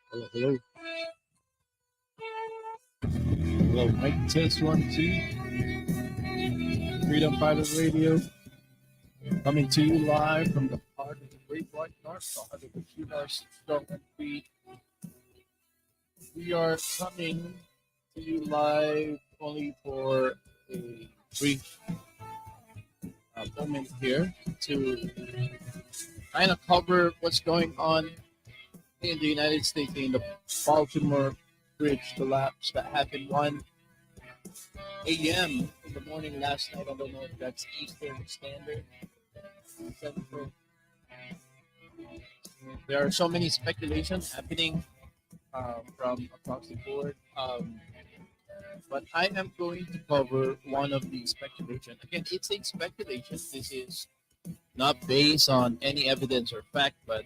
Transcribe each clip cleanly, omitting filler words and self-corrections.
Hello, hello. Hello, mic test one, two. Freedom Fighter Radio, coming to you live from the heart of the Great White North, the heart of the Cunard Government. We are coming to you live only for a brief moment here to kind of cover what's going on in the United States in the Baltimore bridge collapse that happened 1 a.m. in the morning last night. I don't know if that's Eastern Standard, Central. There are so many speculations happening from across the board. But I am going to cover one of the speculation. Again, it's a speculation. This is not based on any evidence or fact, but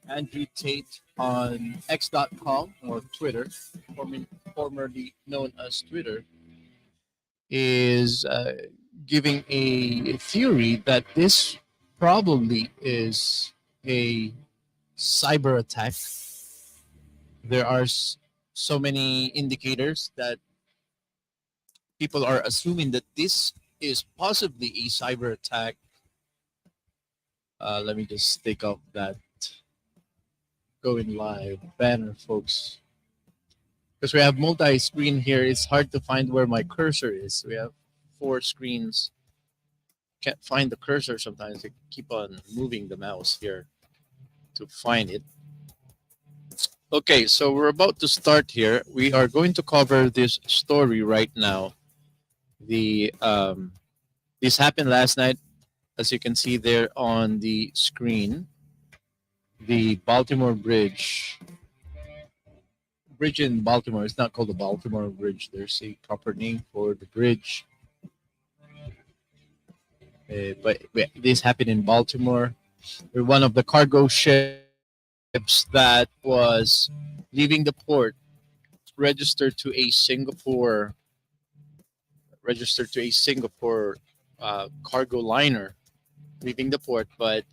Andrew Tate on X.com or Twitter, formerly known as Twitter, is giving a theory that this probably is a cyber attack. There are so many indicators that people are assuming that this is possibly a cyber attack. Let me just take off that going live banner, folks. Because we have multi-screen here, it's hard to find where my cursor is. We have four screens. Can't find the cursor sometimes. I keep on moving the mouse here to find it. Okay, so we're about to start here. We are going to cover this story right now. The This happened last night, as you can see there on the screen. The Baltimore bridge in Baltimore. It's not called the Baltimore Bridge. There's a proper name for the bridge. But this happened in Baltimore. Where one of the cargo ships that was leaving the port registered to a Singapore cargo liner leaving the port, but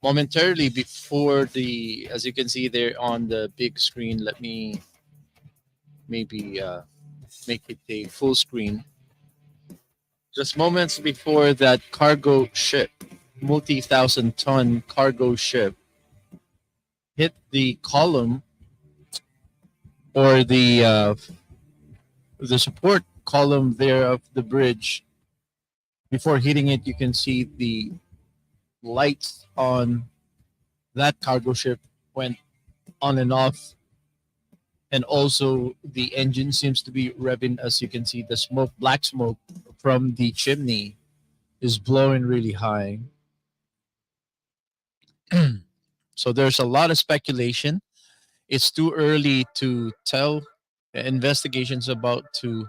momentarily before the, as you can see there on the big screen, let me maybe make it a full screen. Just moments before that cargo ship, multi-thousand ton cargo ship, hit the column or the support column there of the bridge. Before hitting it, you can see the lights on that cargo ship went on and off, and also the engine seems to be revving. As you can see, the smoke, black smoke from the chimney is blowing really high. So there's a lot of speculation. It's too early to tell. Investigations about to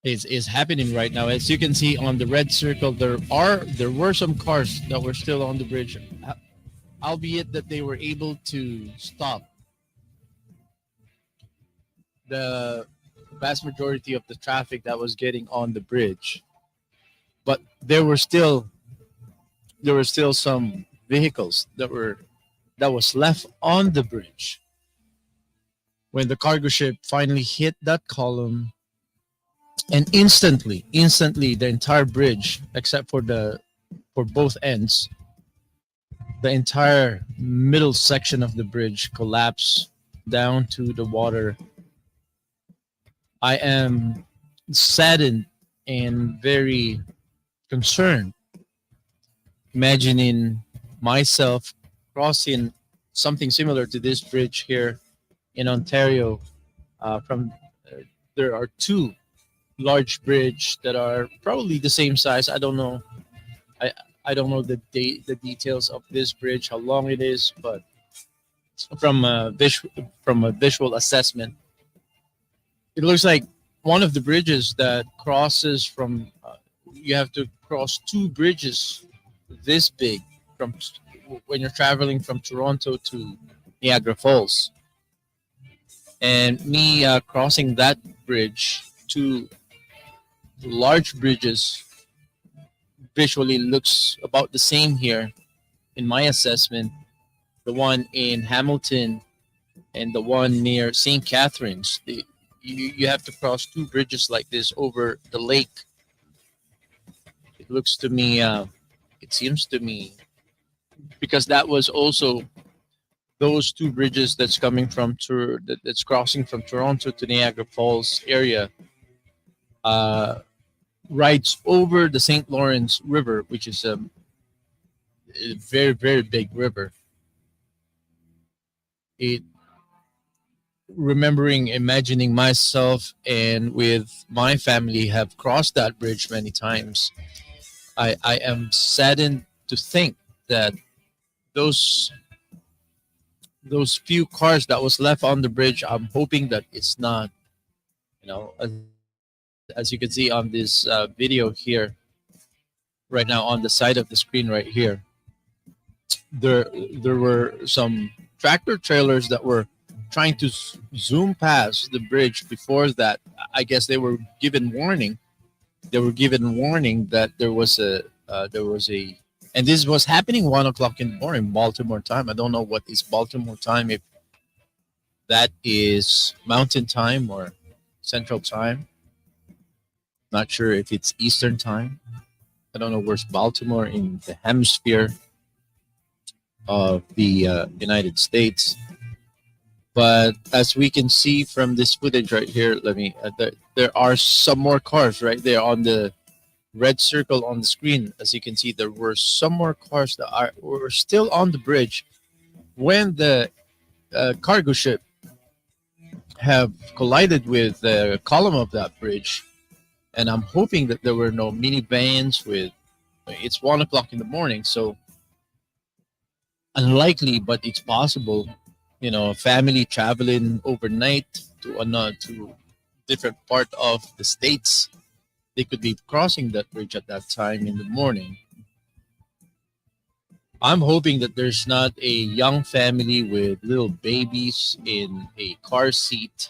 is happening right now. As you can see on the red circle, there were some cars that were still on the bridge, albeit that they were able to stop the vast majority of the traffic that was getting on the bridge. But there were still some vehicles that was left on the bridge when the cargo ship finally hit that column, and instantly the entire bridge, except for both ends, the entire middle section of the bridge collapsed down to the water. I am saddened and very concerned, imagining myself crossing something similar to this bridge here in Ontario. From There are two large bridge that are probably the same size. I don't know. I I don't know the details of this bridge, how long it is, but from a visual assessment, it looks like one of the bridges that crosses from. You have to cross two bridges this big from when you're traveling from Toronto to Niagara Falls, and me crossing that bridge, two large bridges, visually looks about the same here in my assessment. The one in Hamilton and the one near St. Catharines. You have to cross two bridges like this over the lake. It looks to me, it seems to me, because that was also those two bridges that's coming from that's crossing from Toronto to Niagara Falls area, uh, rides over the St. Lawrence River, which is a very very big river. It Remembering, imagining myself and with my family have crossed that bridge many times, I am saddened to think that those those few cars that was left on the bridge, I'm hoping that it's not, as you can see on this video here, right now on the side of the screen right here, there were some tractor trailers that were trying to zoom past the bridge before that. I guess they were given warning. They were given warning that there was a, and this was happening 1 o'clock in the morning Baltimore time. I don't know what is Baltimore time, if that is Mountain Time or Central Time. Not sure if it's Eastern Time. I don't know where's Baltimore in the hemisphere of the United States. But as we can see from this footage right here, let me. There are some more cars right there on the red circle on the screen. As you can see, there were some more cars that were still on the bridge when the cargo ship have collided with the column of that bridge. And I'm hoping that there were no minivans with. It's 1 o'clock in the morning, so unlikely, but it's possible. A family traveling overnight to another to different part of the states, they could be crossing that bridge at that time in the morning. I'm hoping that there's not a young family with little babies in a car seat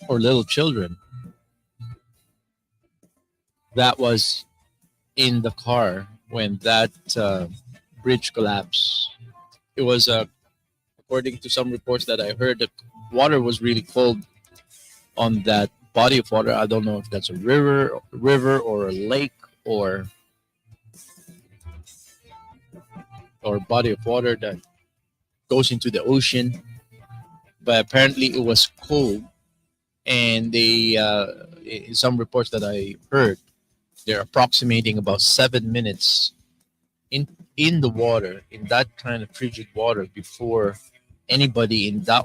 or little children that was in the car when that bridge collapsed. It was according to some reports that I heard, the water was really cold on that body of water. I don't know if that's a river or a lake or body of water that goes into the ocean. But apparently, it was cold, and in some reports that I heard, they're approximating about 7 minutes in in the water, in that kind of frigid water, before anybody in that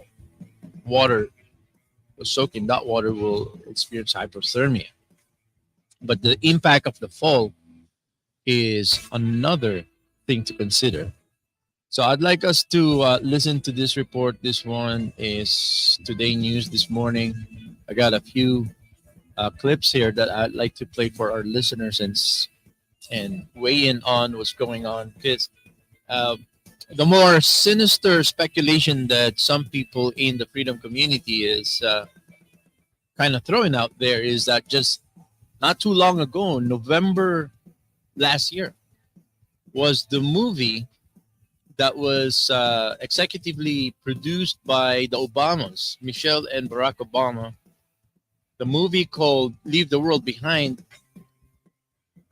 water was soaked in that water will experience hypothermia. But the impact of the fall is another thing to consider. So I'd like us to listen to this report. This one is Today News this morning. I got a few clips here that I'd like to play for our listeners and weigh in on what's going on. Because uh, the more sinister speculation that some people in the freedom community is kind of throwing out there is that just not too long ago, November last year, was the movie that was executively produced by the Obamas, Michelle and Barack Obama. The movie called Leave the World Behind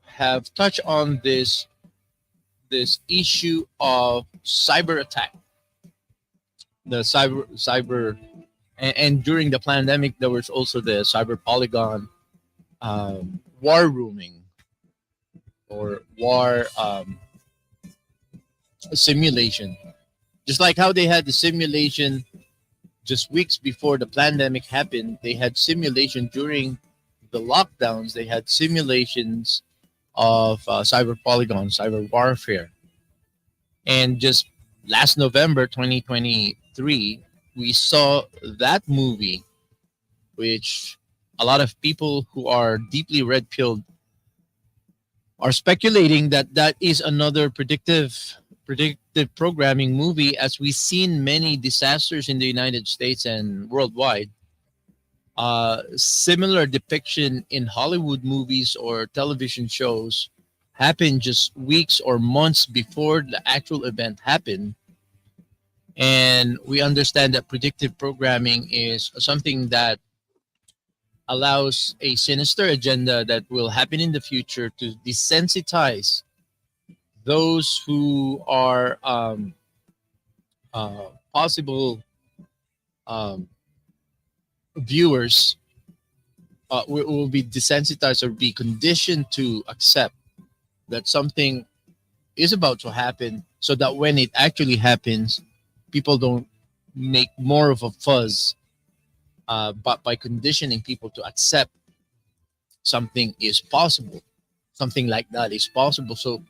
have touched on this issue of cyber attack, the cyber, and during the pandemic there was also the cyber polygon, war rooming or war simulation. Just like how they had the simulation just weeks before the pandemic happened, they had simulation during the lockdowns. They had simulations of cyber polygon, cyber warfare. And just last November 2023, we saw that movie, which a lot of people who are deeply red pilled are speculating that that is another predictive programming movie, as we've seen many disasters in the United States and worldwide. Similar depiction in Hollywood movies or television shows happen just weeks or months before the actual event happened. And we understand that predictive programming is something that allows a sinister agenda that will happen in the future to desensitize those who are possible um, viewers will be desensitized or be conditioned to accept that something is about to happen, so that when it actually happens, people don't make more of a fuzz, but by conditioning people to accept something is possible, something like that is possible. So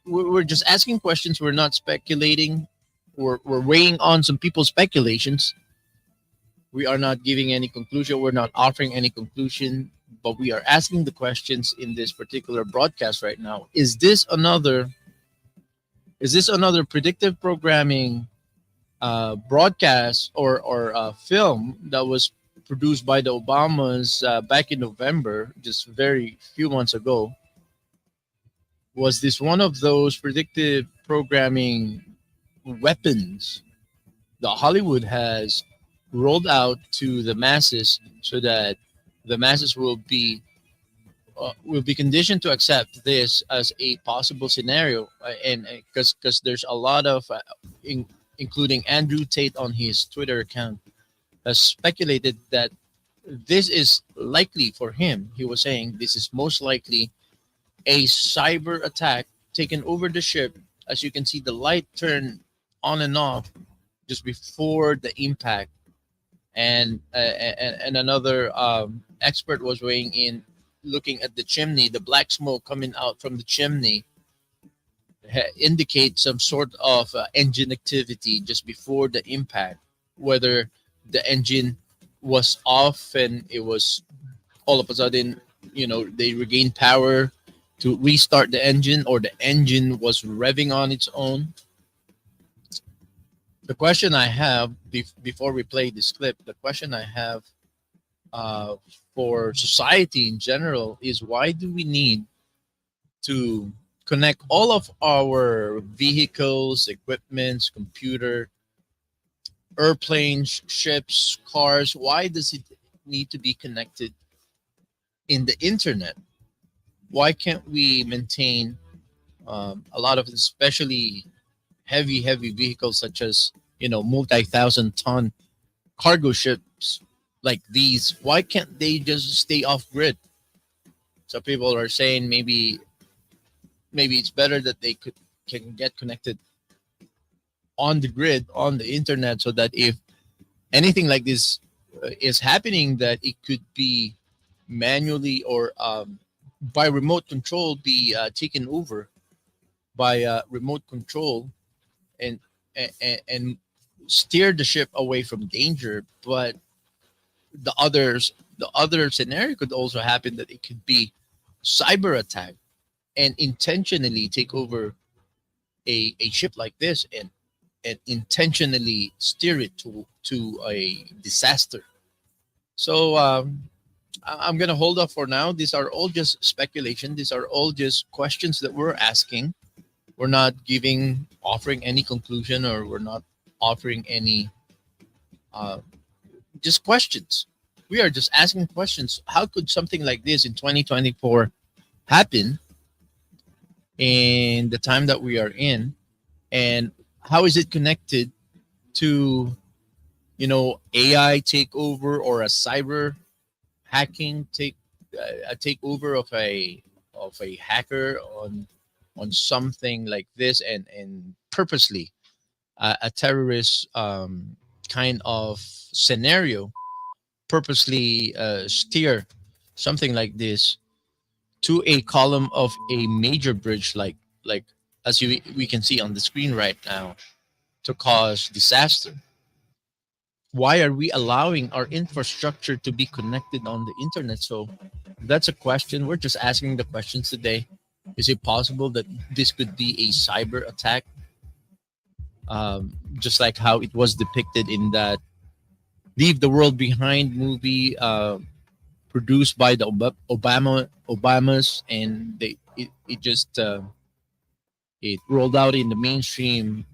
we're just asking questions, we're not speculating, we're weighing on some people's speculations. We are not giving any conclusion, we're not offering any conclusion. but we are asking the questions in this particular broadcast right now. Is this another predictive programming broadcast or film that was produced by the Obamas back in November, just very few months ago? Was this one of those predictive programming weapons that Hollywood has rolled out to the masses so that the masses will be conditioned to accept this as a possible scenario, and because there's a lot of including Andrew Tate on his Twitter account has speculated that this is likely for him. He was saying this is most likely a cyber attack taken over the ship. As you can see, the light turn on and off just before the impact, and another expert was weighing in, looking at the chimney, the black smoke coming out from the chimney indicates some sort of engine activity just before the impact, whether the engine was off and it was all of a sudden, they regained power to restart the engine, or the engine was revving on its own. The question I have before we play this clip, the question I have uh, for society in general is, why do we need to connect all of our vehicles, equipments, computer, airplanes, ships, cars? Why does it need to be connected in the internet? Why can't we maintain a lot of, especially heavy vehicles such as multi-thousand ton cargo ships like these? Why can't they just stay off grid? So people are saying maybe it's better that they can get connected on the grid, on the internet, so that if anything like this is happening, that it could be manually or by remote control, be taken over by remote control, and, and steer the ship away from danger. But the other scenario could also happen, that it could be cyber attack and intentionally take over a ship like this, and intentionally steer it to a disaster. So I'm gonna hold off for now. These are all just speculation. These are all just questions that we're asking. We're not offering any conclusion, or we're not offering any uh, just questions. We are just asking questions. How could something like this in 2024 happen in the time that we are in, and how is it connected to AI takeover, or a cyber hacking a takeover of a hacker on something like this, and purposely a terrorist kind of scenario, purposely steer something like this to a column of a major bridge, like as we can see on the screen right now, to cause disaster. Why are we allowing our infrastructure to be connected on the internet? So that's a question. We're just asking the questions today. Is it possible that this could be a cyber attack, just like how it was depicted in that Leave the World Behind movie, produced by the Obamas, and it just it rolled out in the mainstream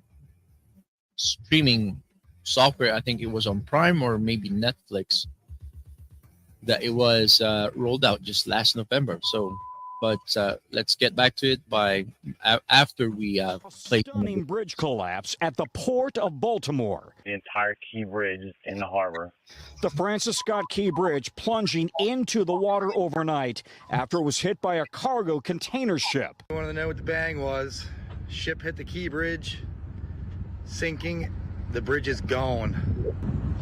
streaming software. I think it was on Prime or maybe Netflix, that it was rolled out just last November. So, but let's get back to it after we play. Stunning bridge collapse at the port of Baltimore. The entire Key Bridge in the harbor. The Francis Scott Key Bridge plunging into the water overnight after it was hit by a cargo container ship. I wanted to know what the bang was. Ship hit the Key Bridge, sinking. The bridge is gone.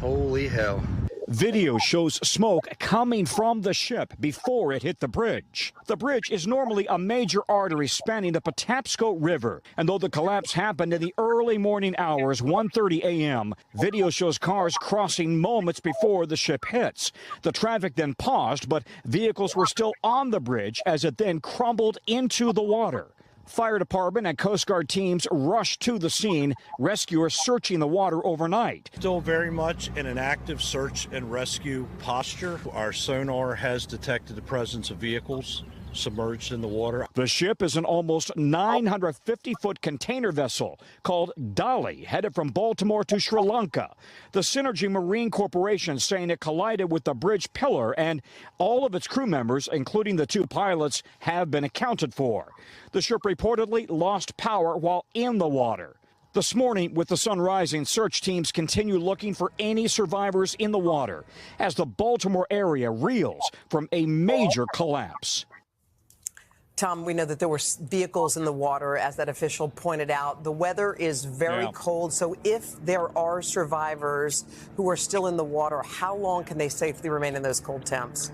Holy hell. Video shows smoke coming from the ship before it hit the bridge. The bridge is normally a major artery spanning the Patapsco River, and though the collapse happened in the early morning hours, 1:30 a.m., video shows cars crossing moments before the ship hits. The traffic then paused, but vehicles were still on the bridge as it then crumbled into the water. Fire department and Coast Guard teams rushed to the scene, rescuers searching the water overnight. Still very much in an active search and rescue posture. Our sonar has detected the presence of vehicles submerged in the water. The ship is an almost 950-foot container vessel called Dolly, headed from Baltimore to Sri Lanka. The Synergy Marine Corporation saying it collided with the bridge pillar, and all of its crew members, including the 2 pilots, have been accounted for. The ship reportedly lost power while in the water. This morning, with the sun rising, search teams continue looking for any survivors in the water as the Baltimore area reels from a major collapse. Tom, we know that there were vehicles in the water, as that official pointed out. The weather is very cold, so if there are survivors who are still in the water, how long can they safely remain in those cold temps?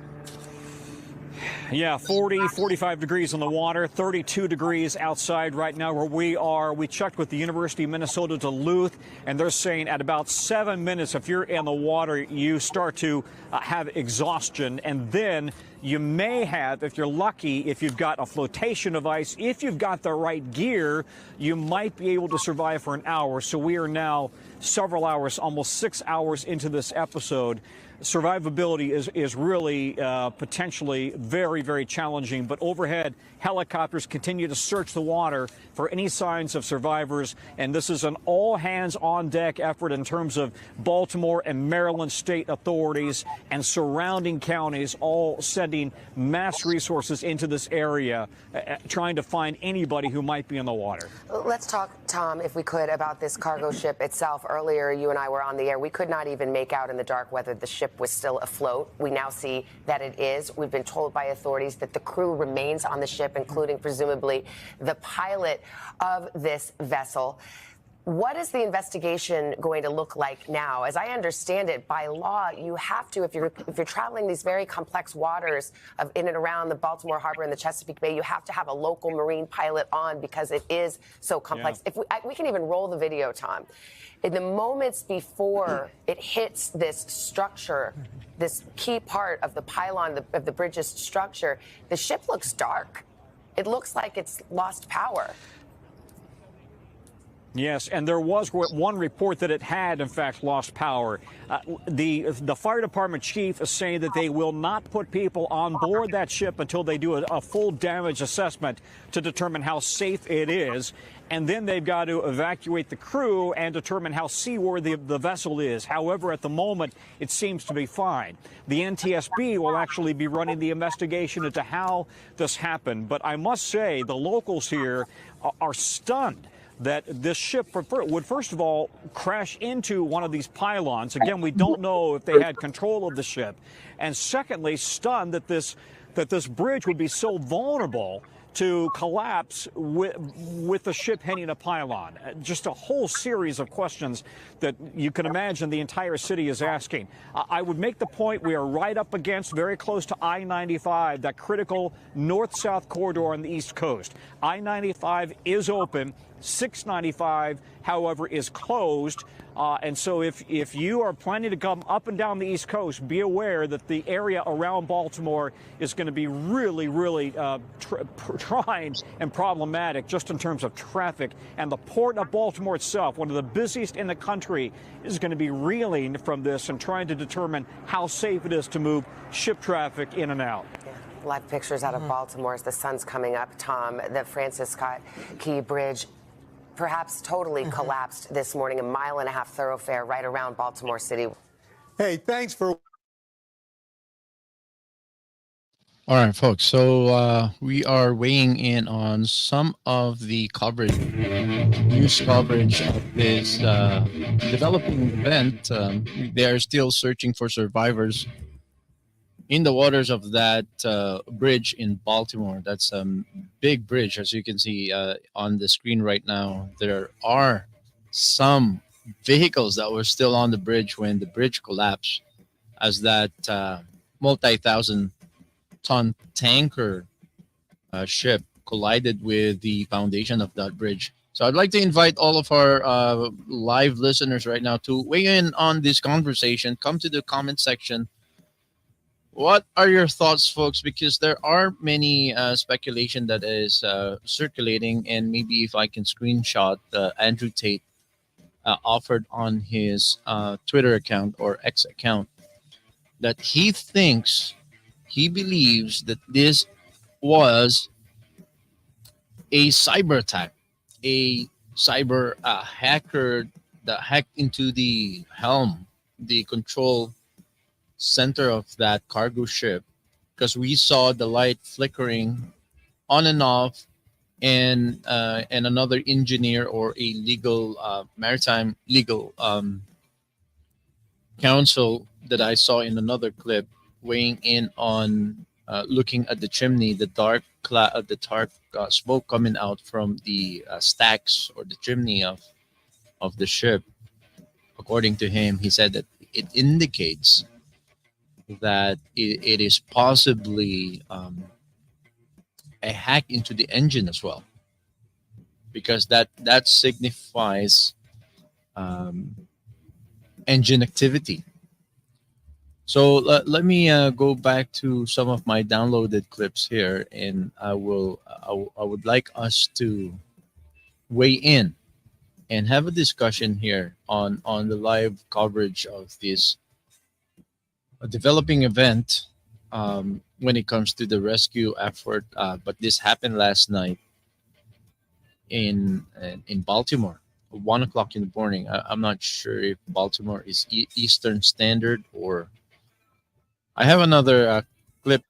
Yeah, 40, 45 degrees in the water, 32 degrees outside right now where we are. We checked with the University of Minnesota Duluth, and they're saying at about 7 minutes, if you're in the water, you start to have exhaustion. And then you may have, if you're lucky, if you've got a flotation device, if you've got the right gear, you might be able to survive for an hour. So we are now several hours, almost 6 hours into this episode. Survivability is really potentially very, very challenging. But overhead, helicopters continue to search the water for any signs of survivors. And this is an all-hands-on-deck effort in terms of Baltimore and Maryland state authorities and surrounding counties all sending mass resources into this area, trying to find anybody who might be in the water. Let's talk, Tom, if we could, about this cargo ship itself. Earlier, you and I were on the air. We could not even make out in the dark whether the ship was still afloat. We now see that it is. We've been told by authorities that the crew remains on the ship, including presumably the pilot of this vessel. What is the investigation going to look like now? As I understand it, by law, you have to, if you're traveling these very complex waters of in and around the Baltimore Harbor and the Chesapeake Bay, you have to have a local marine pilot on because it is so complex. Yeah. If we can even roll the video, Tom. In the moments before it hits this structure, this key part of the pylon of the bridge's structure, the ship looks dark. It looks like it's lost power. Yes, and there was one report that it had, in fact, lost power. The fire department chief is saying that they will not put people on board that ship until they do a full damage assessment to determine how safe it is. And then they've got to evacuate the crew and determine how seaworthy the vessel is. However, at the moment, it seems to be fine. The NTSB will actually be running the investigation into how this happened. But I must say, the locals here are stunned that this ship would, first of all, crash into one of these pylons. Again, we don't know if they had control of the ship. And secondly, stunned that this bridge would be so vulnerable to collapse with the ship hitting a pylon. Just a whole series of questions that you can imagine the entire city is asking. I would make the point we are right up against, very close to I-95, that critical north-south corridor on the East Coast. I-95 is open. 695, however, is closed. And so if you are planning to come up and down the East Coast, be aware that the area around Baltimore is going to be really, really trying and problematic just in terms of traffic. And the port of Baltimore itself, one of the busiest in the country, is going to be reeling from this and trying to determine how safe it is to move ship traffic in and out. Yeah. Live pictures out of Baltimore as the sun's coming up, Tom. The Francis Scott Key Bridge perhaps totally collapsed this morning, a 1.5 mile thoroughfare right around Baltimore City. Hey, thanks for. All right, folks. So we are weighing in on some of the coverage, news coverage of this developing event. They are still searching for survivors in the waters of that bridge in Baltimore. That's a big bridge, as you can see on the screen right now. There are some vehicles that were still on the bridge when the bridge collapsed. as that multi-thousand ton tanker ship collided with the foundation of that bridge. So I'd like to invite all of our live listeners right now to weigh in on this conversation. Come to the comment section. What are your thoughts, folks? Because there are many speculation that is circulating, and maybe if I can screenshot Andrew Tate offered on his Twitter account or X account that he believes that this was a cyber attack, a cyber hacker that hacked into the helm, the control center of that cargo ship, because we saw the light flickering on and off, and another engineer or a legal maritime legal counsel that I saw in another clip weighing in on looking at the chimney, the dark smoke coming out from the stacks or the chimney of the ship. According to him, he said that it indicates that it is possibly a hack into the engine as well, because that signifies um, engine activity. So let me go back to some of my downloaded clips here, and I would like us to weigh in and have a discussion here on the live coverage of this developing event when it comes to the rescue effort. But this happened last night in Baltimore, 1 o'clock in the morning. I'm not sure if Baltimore is Eastern Standard or. I have another clip.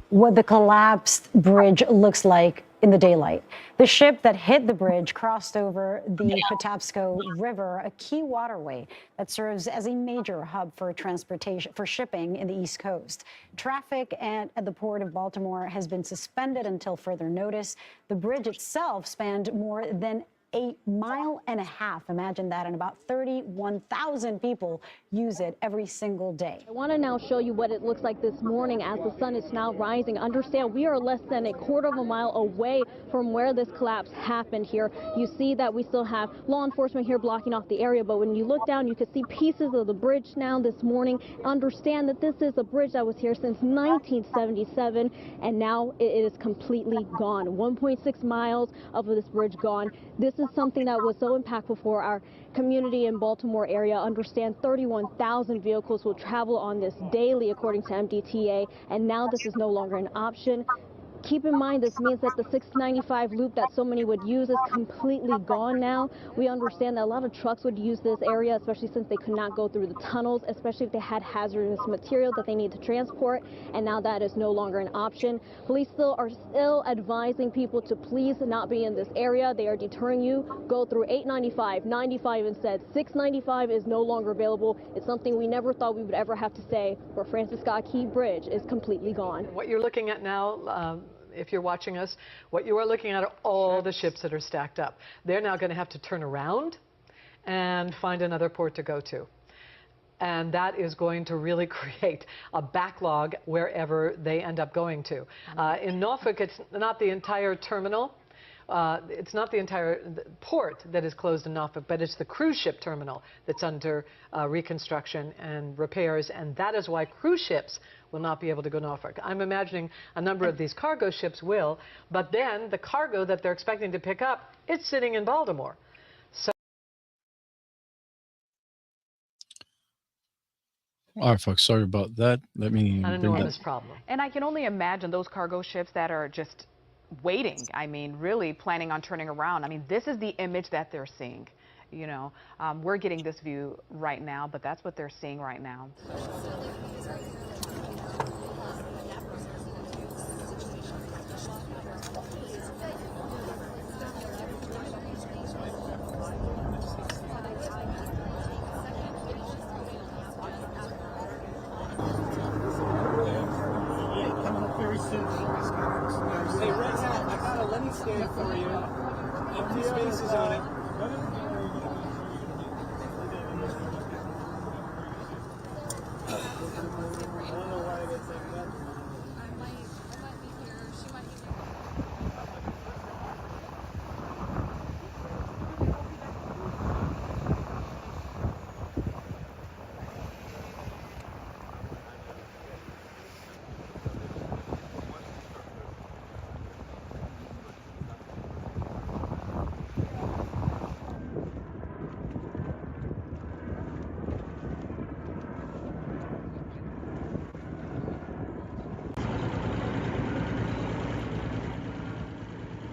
What the collapsed bridge looks like in the daylight. The ship that hit the bridge crossed over the Patapsco River, a key waterway that serves as a major hub for transportation, for shipping in the East Coast. Traffic at the port of Baltimore has been suspended until further notice. The bridge itself spanned more than a mile and a half. Imagine that, and about 31,000 people use it every single day. I want to now show you what it looks like this morning as the sun is now rising. Understand we are less than a quarter of a mile away from where this collapse happened here. You see that we still have law enforcement here blocking off the area, but when you look down, you can see pieces of the bridge now this morning. Understand that this is a bridge that was here since 1977, and now it is completely gone. 1.6 miles of this bridge gone. This is something that was so impactful for our community in Baltimore area. Understand 31,000 vehicles will travel on this daily, according to MDTA, and now this is no longer an option. Keep in mind, this means that the 695 loop that so many would use is completely gone now. We understand that a lot of trucks would use this area, especially since they could not go through the tunnels, especially if they had hazardous material that they need to transport, and now that is no longer an option. Police are still advising people to please not be in this area. They are deterring you. Go through 895, 95 instead. 695 is no longer available. It's something we never thought we would ever have to say, where Francis Scott Key Bridge is completely gone. What you're looking at now, if you're watching us, what you are looking at are all the ships that are stacked up. They're now going to have to turn around and find another port to go to. And that is going to really create a backlog wherever they end up going to. In Norfolk, it's not the entire terminal. It's not the entire port that is closed in Norfolk, but it's the cruise ship terminal that's under reconstruction and repairs, and that is why cruise ships will not be able to go to Norfolk. I'm imagining a number of these cargo ships will, but then the cargo that they're expecting to pick up, it's sitting in Baltimore. So, All right, folks, sorry about that. Let me an enormous problem. And I can only imagine those cargo ships that are just waiting, I mean, really planning on turning around. I mean, this is the image that they're seeing. You know, we're getting this view right now, but that's what they're seeing right now. Coming up very soon. Hey, right now, I got a lemon stand for you. Empty spaces on it.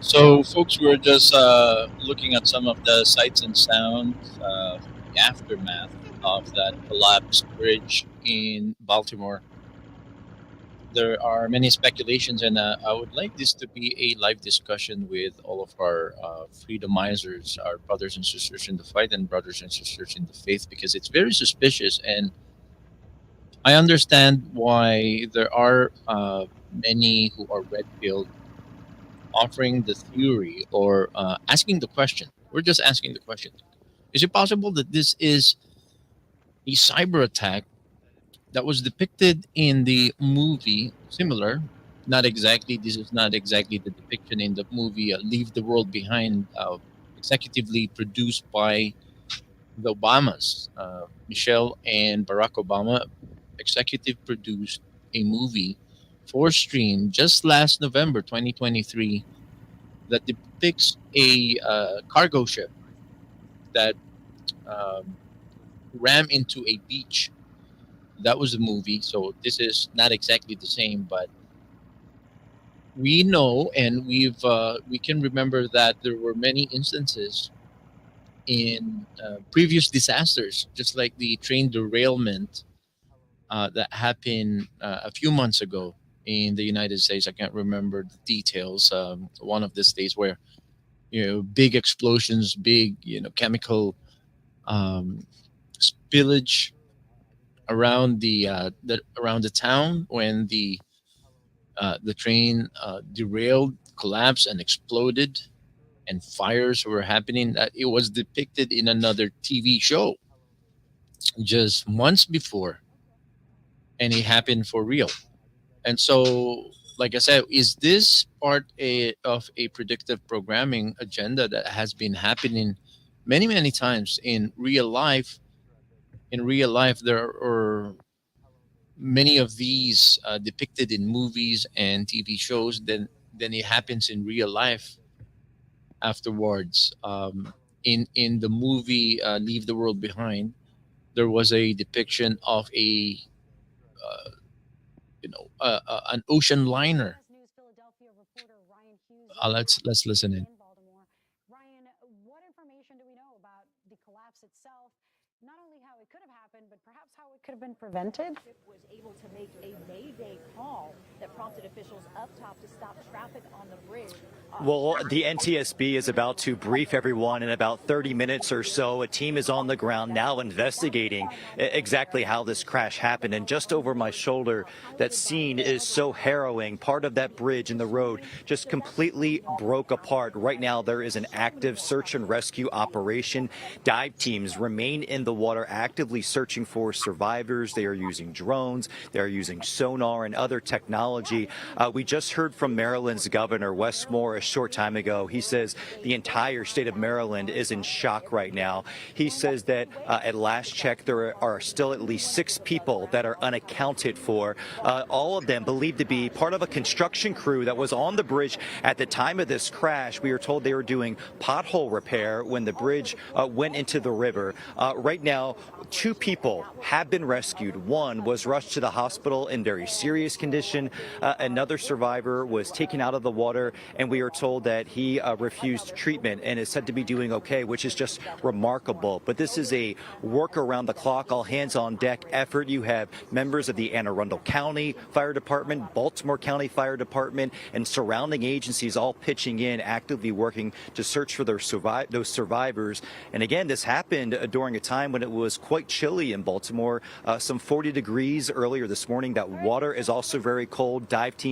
So, folks, we're just looking at some of the sights and sounds, the aftermath of that collapsed bridge in Baltimore. There are many speculations, and I would like this to be a live discussion with all of our freedomizers, our brothers and sisters in the fight, and brothers and sisters in the faith, because it's very suspicious. And I understand why there are many who are red pilled offering the theory or asking the question. We're just asking the question. Is it possible that this is a cyber attack that was depicted in the movie similar? Not exactly. This is not exactly the depiction in the movie Leave the World Behind, executively produced by the Obamas. Michelle and Barack Obama executive produced a movie for stream just last November 2023 that depicts a cargo ship that um, ran into a beach. That was the movie. So this is not exactly the same, but we know and we can remember that there were many instances in previous disasters, just like the train derailment that happened a few months ago in the United States. I can't remember the details. One of the states where big explosions, big chemical um, spillage around the town when the train derailed, collapsed, and exploded, and fires were happening. That it was depicted in another TV show just months before, and it happened for real. And so, like I said, is this of a predictive programming agenda that has been happening many times in real life? In real life, there are many of these depicted in movies and TV shows. Then it happens in real life afterwards. In the movie Leave the World Behind, there was a depiction of a an ocean liner. Let's listen in. Ryan, what information do we know about the collapse itself? Not only how it could have happened, but perhaps how it could have been prevented? Was able to make a Mayday call that prompted officials up top to stop traffic on the bridge. Well, the NTSB is about to brief everyone in about 30 minutes or so. A team is on the ground now investigating exactly how this crash happened. And just over my shoulder, that scene is so harrowing. Part of that bridge in the road just completely broke apart. Right now, there is an active search and rescue operation. Dive teams remain in the water, actively searching for survivors. They are using drones. They are using sonar and other technology. We just heard from Maryland's Governor Wes Moore a short time ago. He says the entire state of Maryland is in shock right now. He says that at last check, there are still at least 6 people that are unaccounted for. All of them believed to be part of a construction crew that was on the bridge at the time of this crash. We are told they were doing pothole repair when the bridge went into the river. Right now, 2 people have been rescued. One was rushed to the hospital in very serious condition. Another survivor was taken out of the water, and we are told that he refused treatment and is said to be doing okay, which is just remarkable. But this is a work around the clock, all hands on deck effort. You have members of the Anne Arundel County Fire Department, Baltimore County Fire Department, and surrounding agencies all pitching in, actively working to search for those survivors. And again, this happened during a time when it was quite chilly in Baltimore, some 40 degrees earlier this morning. That water is also very cold. Dive teams